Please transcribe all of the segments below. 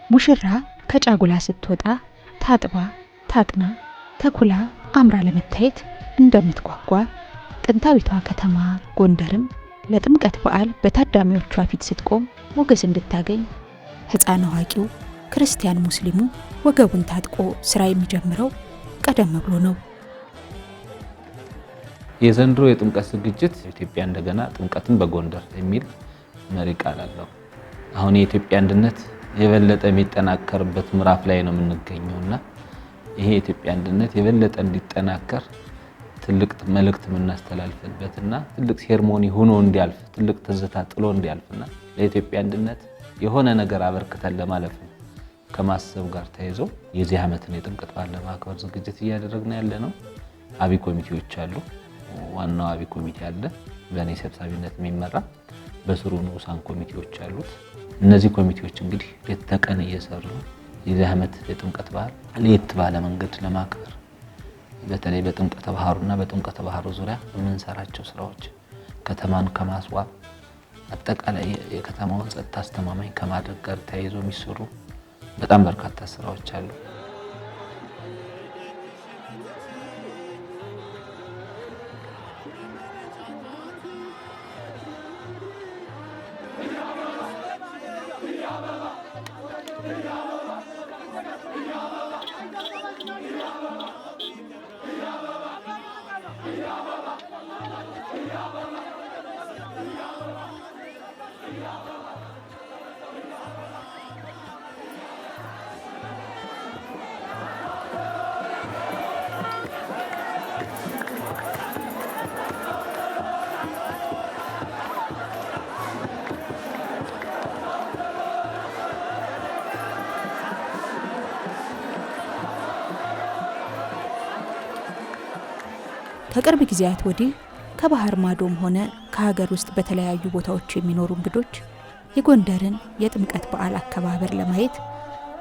ሙሽራ ከጫጉላ ስትወጣ ታጥባ ታጥና ተኩላ አምራ ለመታየት እንደምትጓጓ ጥንታዊቷ ከተማ ጎንደርም ለጥምቀት በዓል በታዳሚዎቿ ፊት ስትቆም ሞገስ እንድታገኝ ሕፃን አዋቂው ክርስቲያን ሙስሊሙ ወገቡን ታጥቆ ስራ የሚጀምረው ቀደም ብሎ ነው። የዘንድሮ የጥምቀት ዝግጅት ኢትዮጵያ እንደገና ጥምቀትን በጎንደር የሚል መሪ ቃል አለው። አሁን የኢትዮጵያ አንድነት የበለጠ የሚጠናከርበት ምዕራፍ ላይ ነው የምንገኘውና ይሄ የኢትዮጵያ አንድነት የበለጠ እንዲጠናከር ትልቅ መልእክት የምናስተላልፍበትና ትልቅ ሴርሞኒ ሆኖ እንዲያልፍ ትልቅ ትዝታ ጥሎ እንዲያልፍና ለኢትዮጵያ አንድነት የሆነ ነገር አበርክተን ለማለፍ ነው ከማሰብ ጋር ተያይዞ የዚህ ዓመትን የጥምቀት በዓል ለማክበር ዝግጅት እያደረግን ያለ ነው። አብይ ኮሚቴዎች አሉ። ዋናው አብይ ኮሚቴ አለ በእኔ ሰብሳቢነት የሚመራ በስሩ ንዑሳን ኮሚቴዎች አሉት። እነዚህ ኮሚቴዎች እንግዲህ ሌት ተቀን እየሰሩ የዚህ ዓመት የጥምቀት በዓል ለየት ባለ መንገድ ለማክበር በተለይ በጥምቀተ ባህሩና በጥምቀተ ባህሩ ዙሪያ የምንሰራቸው ስራዎች ከተማን ከማስዋብ አጠቃላይ የከተማውን ጸጥታ አስተማማኝ ከማድረግ ጋር ተያይዞ የሚሰሩ በጣም በርካታ ስራዎች አሉ። ከቅርብ ጊዜያት ወዲህ ከባህር ማዶም ሆነ ከሀገር ውስጥ በተለያዩ ቦታዎች የሚኖሩ እንግዶች የጎንደርን የጥምቀት በዓል አከባበር ለማየት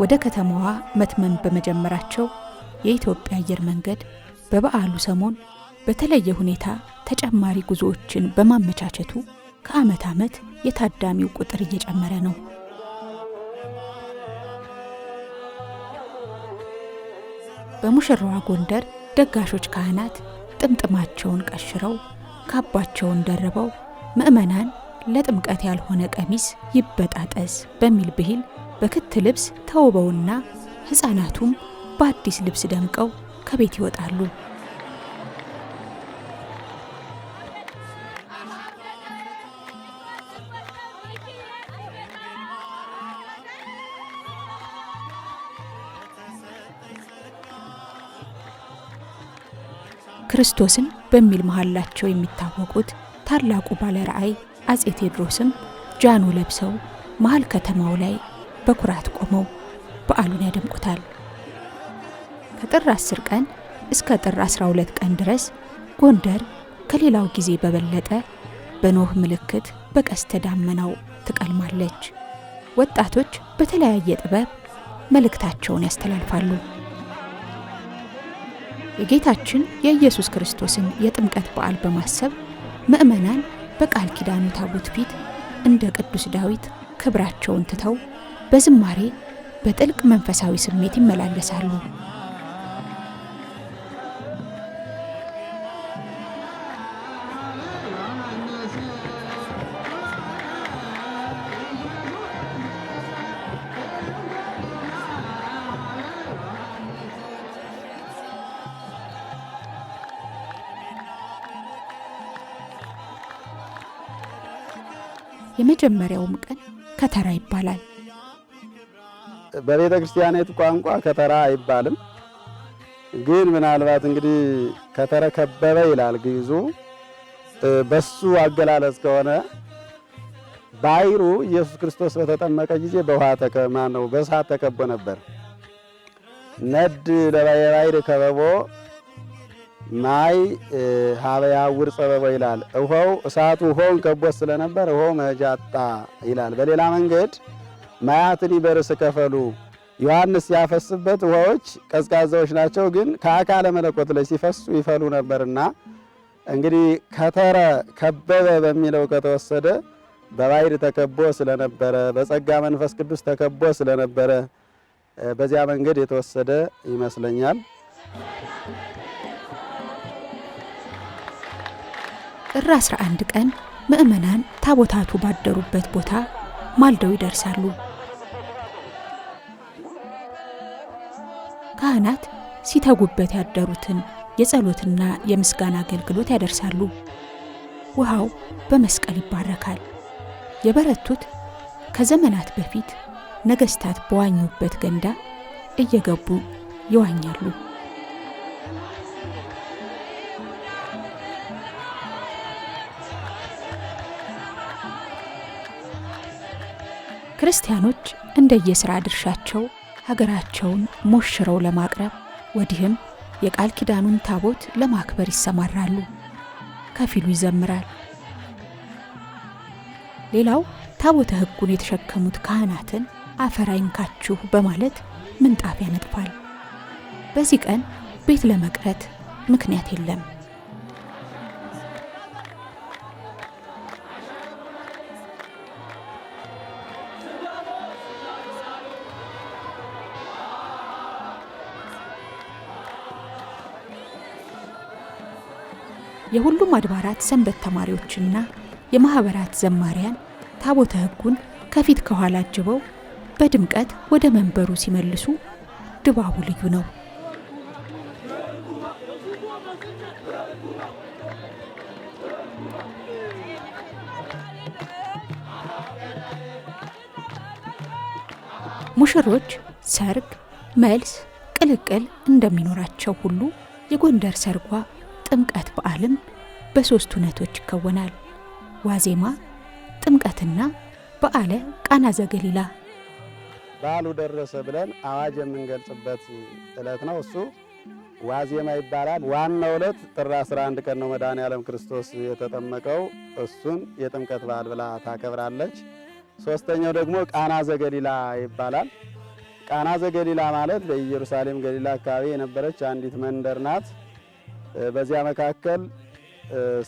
ወደ ከተማዋ መትመም በመጀመራቸው የኢትዮጵያ አየር መንገድ በበዓሉ ሰሞን በተለየ ሁኔታ ተጨማሪ ጉዞዎችን በማመቻቸቱ ከዓመት ዓመት የታዳሚው ቁጥር እየጨመረ ነው። በሙሽራዋ ጎንደር ደጋሾች ካህናት ጥምጥማቸውን ቀሽረው ካባቸውን ደርበው ምእመናን ለጥምቀት ያልሆነ ቀሚስ ይበጣጠስ በሚል ብሂል በክት ልብስ ተውበውና ሕፃናቱም በአዲስ ልብስ ደምቀው ከቤት ይወጣሉ። ክርስቶስን በሚል መሐላቸው የሚታወቁት ታላቁ ባለራእይ አጼ ቴዎድሮስም ጃኖ ለብሰው መሃል ከተማው ላይ በኩራት ቆመው በዓሉን ያደምቁታል። ከጥር 10 ቀን እስከ ጥር 12 ቀን ድረስ ጎንደር ከሌላው ጊዜ በበለጠ በኖህ ምልክት በቀስተ ዳመናው ትቀልማለች። ወጣቶች በተለያየ ጥበብ መልእክታቸውን ያስተላልፋሉ። የጌታችን የኢየሱስ ክርስቶስን የጥምቀት በዓል በማሰብ ምእመናን በቃል ኪዳኑ ታቦት ፊት እንደ ቅዱስ ዳዊት ክብራቸውን ትተው በዝማሬ በጥልቅ መንፈሳዊ ስሜት ይመላለሳሉ። የመጀመሪያውም ቀን ከተራ ይባላል። በቤተ ክርስቲያኒቱ ቋንቋ ከተራ አይባልም። ግን ምናልባት እንግዲህ ከተረከበበ ይላል ግዕዙ። በሱ አገላለጽ ከሆነ ባሕሩ ኢየሱስ ክርስቶስ በተጠመቀ ጊዜ በእሳት ተከቦ ነበር። ነድ ለባሕር ከበቦ ማይ ሀበያ ውር ጸበቦ ይላል። እሳቱ ውሃውን ከቦት ስለነበር ውሃው መጃጣ ይላል። በሌላ መንገድ ማያትን በርስ ከፈሉ ዮሐንስ ያፈስበት ውሃዎች ቀዝቃዛዎች ናቸው፣ ግን ከአካለ መለኮት ላይ ሲፈሱ ይፈሉ ነበርና እንግዲህ ከተረ ከበበ በሚለው ከተወሰደ በባሕርይ ተከቦ ስለነበረ በጸጋ መንፈስ ቅዱስ ተከቦ ስለነበረ በዚያ መንገድ የተወሰደ ይመስለኛል። ጥር 11 ቀን ምእመናን ታቦታቱ ባደሩበት ቦታ ማልደው ይደርሳሉ። ካህናት ሲተጉበት ያደሩትን የጸሎትና የምስጋና አገልግሎት ያደርሳሉ። ውሃው በመስቀል ይባረካል። የበረቱት ከዘመናት በፊት ነገስታት በዋኙበት ገንዳ እየገቡ ይዋኛሉ። ክርስቲያኖች እንደየሥራ ድርሻቸው ሀገራቸውን ሞሽረው ለማቅረብ ወዲህም የቃል ኪዳኑን ታቦት ለማክበር ይሰማራሉ። ከፊሉ ይዘምራል። ሌላው ታቦተ ሕጉን የተሸከሙት ካህናትን አፈር አይንካችሁ በማለት ምንጣፍ ያነጥፋል። በዚህ ቀን ቤት ለመቅረት ምክንያት የለም። የሁሉም አድባራት ሰንበት ተማሪዎችና የማህበራት ዘማሪያን ታቦተ ሕጉን ከፊት ከኋላ አጅበው በድምቀት ወደ መንበሩ ሲመልሱ ድባቡ ልዩ ነው። ሙሽሮች ሰርግ፣ መልስ፣ ቅልቅል እንደሚኖራቸው ሁሉ የጎንደር ሰርጓ ጥምቀት በዓልም በሶስት ሁነቶች ይከወናል። ዋዜማ፣ ጥምቀትና በዓለ ቃና ዘገሊላ። በዓሉ ደረሰ ብለን አዋጅ የምንገልጽበት ዕለት ነው። እሱ ዋዜማ ይባላል። ዋናው ዕለት ጥር 11 ቀን ነው መድኃኔዓለም ክርስቶስ የተጠመቀው። እሱን የጥምቀት በዓል ብላ ታከብራለች። ሶስተኛው ደግሞ ቃና ዘገሊላ ይባላል። ቃና ዘገሊላ ማለት በኢየሩሳሌም ገሊላ አካባቢ የነበረች አንዲት መንደር ናት። በዚያ መካከል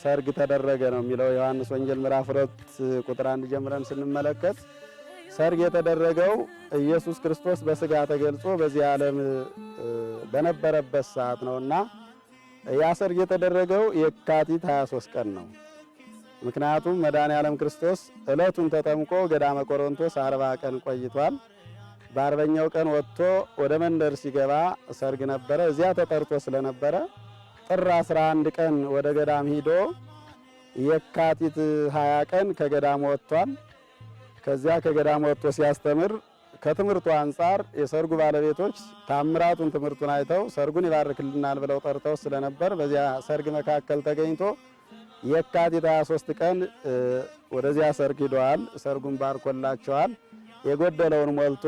ሰርግ ተደረገ ነው የሚለው ዮሐንስ ወንጌል ምዕራፍ 2 ቁጥር 1 ጀምረን ስንመለከት ሰርግ የተደረገው ኢየሱስ ክርስቶስ በስጋ ተገልጾ በዚህ ዓለም በነበረበት ሰዓት ነውና ያ ሰርግ የተደረገው የካቲት 23 ቀን ነው። ምክንያቱም መድኃኔዓለም ክርስቶስ ዕለቱን ተጠምቆ ገዳመ ቆሮንቶስ 40 ቀን ቆይቷል። በ40ኛው ቀን ወጥቶ ወደ መንደር ሲገባ ሰርግ ነበረ። እዚያ ተጠርቶ ስለነበረ ጥር 11 ቀን ወደ ገዳም ሂዶ የካቲት 20 ቀን ከገዳም ወጥቷል። ከዚያ ከገዳም ወጥቶ ሲያስተምር ከትምህርቱ አንጻር የሰርጉ ባለቤቶች ታምራቱን ትምህርቱን አይተው ሰርጉን ይባርክልናል ብለው ጠርተው ስለነበር በዚያ ሰርግ መካከል ተገኝቶ የካቲት 23 ቀን ወደዚያ ሰርግ ሂደዋል። ሰርጉን ባርኮላቸዋል። የጎደለውን ሞልቶ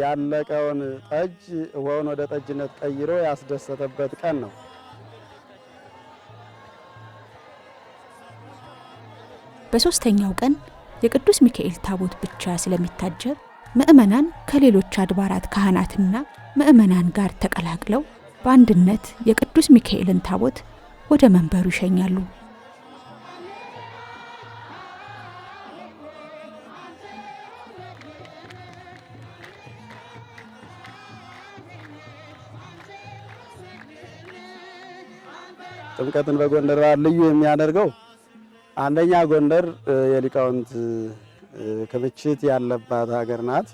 ያለቀውን ጠጅ ውሃውን ወደ ጠጅነት ቀይሮ ያስደሰተበት ቀን ነው። በሶስተኛው ቀን የቅዱስ ሚካኤል ታቦት ብቻ ስለሚታጀብ ምእመናን ከሌሎች አድባራት ካህናትና ምእመናን ጋር ተቀላቅለው በአንድነት የቅዱስ ሚካኤልን ታቦት ወደ መንበሩ ይሸኛሉ። ጥምቀትን በጎንደር በዓል ልዩ የሚያደርገው አንደኛ ጎንደር የሊቃውንት ክምችት ያለባት ሀገር ናት።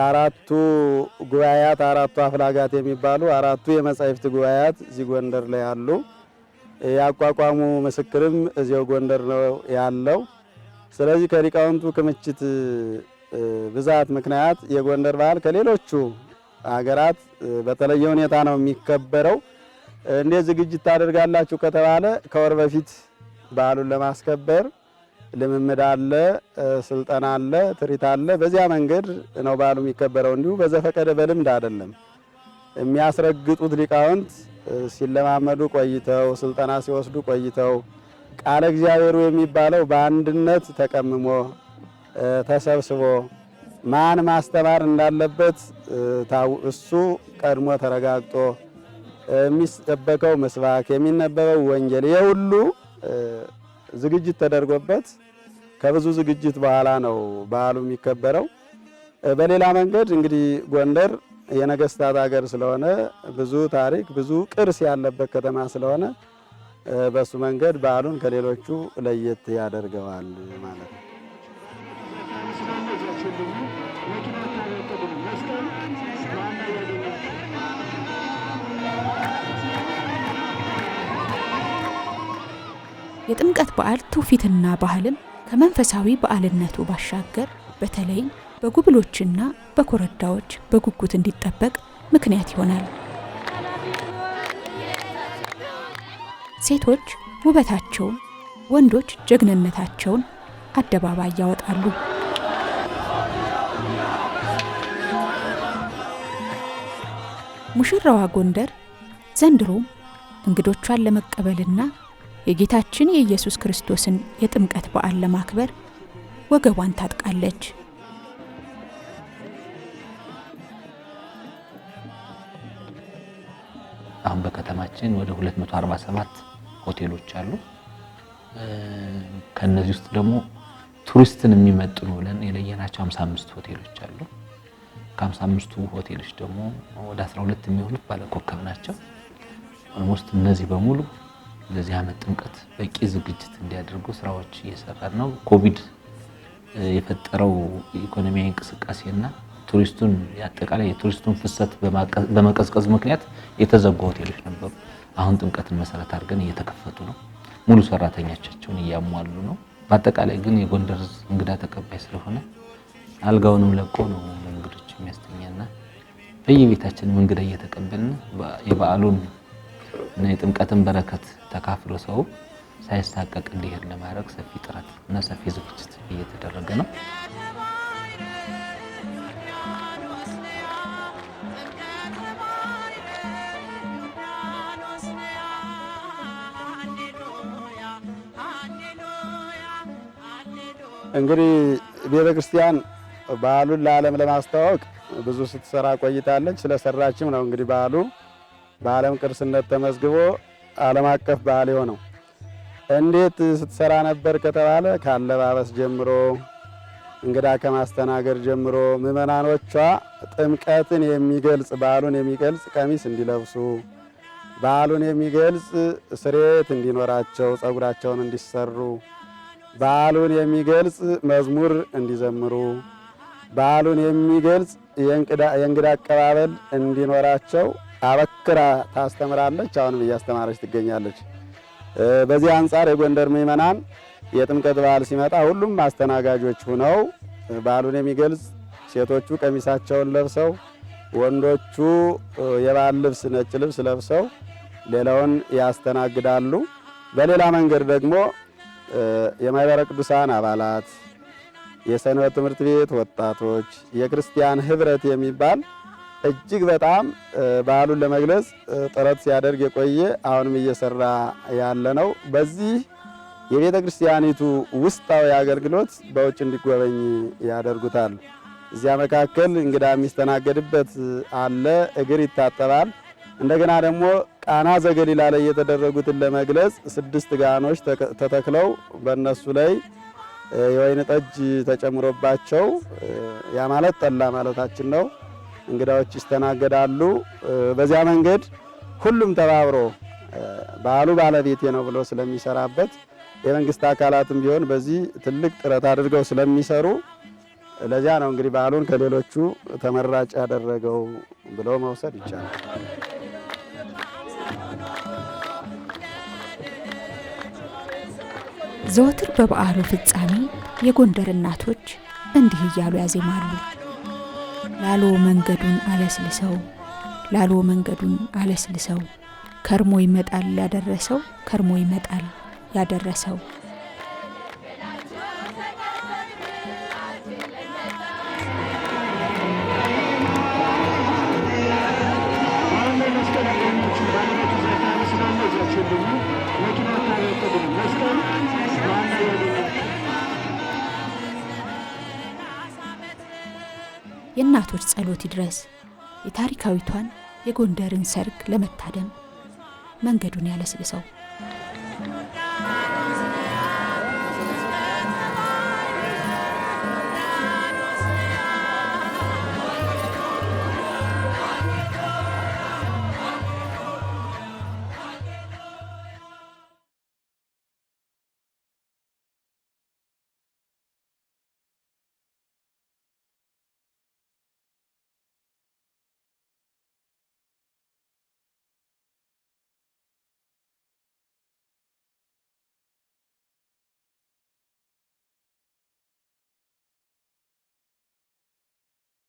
አራቱ ጉባኤያት አራቱ አፍላጋት የሚባሉ አራቱ የመጻሕፍት ጉባኤያት እዚህ ጎንደር ላይ አሉ። ያቋቋሙ ምስክርም እዚያው ጎንደር ነው ያለው። ስለዚህ ከሊቃውንቱ ክምችት ብዛት ምክንያት የጎንደር በዓል ከሌሎቹ ሀገራት በተለየ ሁኔታ ነው የሚከበረው። እንዴት ዝግጅት ታደርጋላችሁ ከተባለ ከወር በፊት በዓሉን ለማስከበር ልምምድ አለ፣ ስልጠና አለ፣ ትርኢት አለ። በዚያ መንገድ ነው በዓሉ የሚከበረው። እንዲሁ በዘፈቀደ በልምድ አይደለም። የሚያስረግጡት ሊቃውንት ሲለማመዱ ቆይተው ስልጠና ሲወስዱ ቆይተው ቃለ እግዚአብሔሩ የሚባለው በአንድነት ተቀምሞ ተሰብስቦ ማን ማስተማር እንዳለበት እሱ ቀድሞ ተረጋግጦ የሚሰበከው ምስባክ የሚነበበው ወንጌል የሁሉ ዝግጅት ተደርጎበት ከብዙ ዝግጅት በኋላ ነው በዓሉ የሚከበረው። በሌላ መንገድ እንግዲህ ጎንደር የነገስታት ሀገር ስለሆነ ብዙ ታሪክ ብዙ ቅርስ ያለበት ከተማ ስለሆነ በሱ መንገድ በዓሉን ከሌሎቹ ለየት ያደርገዋል ማለት ነው። የጥምቀት በዓል ትውፊትና ባህልም ከመንፈሳዊ በዓልነቱ ባሻገር በተለይም በጉብሎችና በኮረዳዎች በጉጉት እንዲጠበቅ ምክንያት ይሆናል። ሴቶች ውበታቸውን፣ ወንዶች ጀግንነታቸውን አደባባይ ያወጣሉ። ሙሽራዋ ጎንደር ዘንድሮም እንግዶቿን ለመቀበልና የጌታችን የኢየሱስ ክርስቶስን የጥምቀት በዓል ለማክበር ወገቧን ታጥቃለች። አሁን በከተማችን ወደ 247 ሆቴሎች አሉ። ከነዚህ ውስጥ ደግሞ ቱሪስትን የሚመጥኑ ብለን የለየናቸው 55 ሆቴሎች አሉ። ከ55ቱ ሆቴሎች ደግሞ ወደ 12 የሚሆኑት ባለኮከብ ናቸው። ኦልሞስት እነዚህ በሙሉ ለዚህ ዓመት ጥምቀት በቂ ዝግጅት እንዲያደርጉ ስራዎች እየሰራን ነው። ኮቪድ የፈጠረው ኢኮኖሚያዊ እንቅስቃሴና ቱሪስቱን ያጠቃላይ የቱሪስቱን ፍሰት በመቀዝቀዝ ምክንያት የተዘጉ ሆቴሎች ነበሩ። አሁን ጥምቀትን መሰረት አድርገን እየተከፈቱ ነው። ሙሉ ሰራተኞቻቸውን እያሟሉ ነው። በአጠቃላይ ግን የጎንደር እንግዳ ተቀባይ ስለሆነ አልጋውንም ለቆ ነው እንግዶች የሚያስተኛና በየቤታችን እንግዳ እየተቀበልን የበዓሉን እና የጥምቀትን በረከት ተካፍሎ ሰው ሳይሳቀቅ እንዲሄድ ለማድረግ ሰፊ ጥረት እና ሰፊ ዝግጅት እየተደረገ ነው። እንግዲህ ቤተክርስቲያን በዓሉን ለዓለም ለማስተዋወቅ ብዙ ስትሰራ ቆይታለች። ስለሰራችም ነው እንግዲህ በዓሉ በዓለም ቅርስነት ተመዝግቦ ዓለም አቀፍ በዓል የሆነው። እንዴት ስትሰራ ነበር ከተባለ ካለባበስ ጀምሮ እንግዳ ከማስተናገድ ጀምሮ ምዕመናኖቿ ጥምቀትን የሚገልጽ በዓሉን የሚገልጽ ቀሚስ እንዲለብሱ፣ በዓሉን የሚገልጽ ስርየት እንዲኖራቸው፣ ጸጉራቸውን እንዲሰሩ፣ በዓሉን የሚገልጽ መዝሙር እንዲዘምሩ፣ በዓሉን የሚገልጽ የእንግዳ አቀባበል እንዲኖራቸው አበክራ ታስተምራለች። አሁንም እያስተማረች ትገኛለች። በዚህ አንጻር የጎንደር ምዕመናን የጥምቀት በዓል ሲመጣ ሁሉም አስተናጋጆች ሆነው በዓሉን የሚገልጽ ሴቶቹ ቀሚሳቸውን ለብሰው፣ ወንዶቹ የባህል ልብስ ነጭ ልብስ ለብሰው ሌላውን ያስተናግዳሉ። በሌላ መንገድ ደግሞ የማኅበረ ቅዱሳን አባላት፣ የሰንበት ትምህርት ቤት ወጣቶች፣ የክርስቲያን ህብረት የሚባል እጅግ በጣም በዓሉን ለመግለጽ ጥረት ሲያደርግ የቆየ አሁንም እየሰራ ያለ ነው። በዚህ የቤተ ክርስቲያኒቱ ውስጣዊ አገልግሎት በውጭ እንዲጎበኝ ያደርጉታል። እዚያ መካከል እንግዳ የሚስተናገድበት አለ፣ እግር ይታጠባል። እንደገና ደግሞ ቃና ዘገሊላ ላይ የተደረጉትን ለመግለጽ 6 ጋኖች ተተክለው በእነሱ ላይ የወይን ጠጅ ተጨምሮባቸው ያ ማለት ጠላ ማለታችን ነው። እንግዳዎች ይስተናገዳሉ። በዚያ መንገድ ሁሉም ተባብሮ በዓሉ ባለቤቴ ነው ብሎ ስለሚሰራበት የመንግስት አካላትም ቢሆን በዚህ ትልቅ ጥረት አድርገው ስለሚሰሩ ለዚያ ነው እንግዲህ በዓሉን ከሌሎቹ ተመራጭ ያደረገው ብሎ መውሰድ ይቻላል። ዘወትር በበዓሉ ፍጻሜ የጎንደር እናቶች እንዲህ እያሉ ያዜማሉ። ላሎ መንገዱን አለስልሰው፣ ላሎ መንገዱን አለስልሰው፣ ከርሞ ይመጣል ያደረሰው፣ ከርሞ ይመጣል ያደረሰው። የእናቶች ጸሎት ይድረስ የታሪካዊቷን የጎንደርን ሰርግ ለመታደም መንገዱን ያለስልሰው።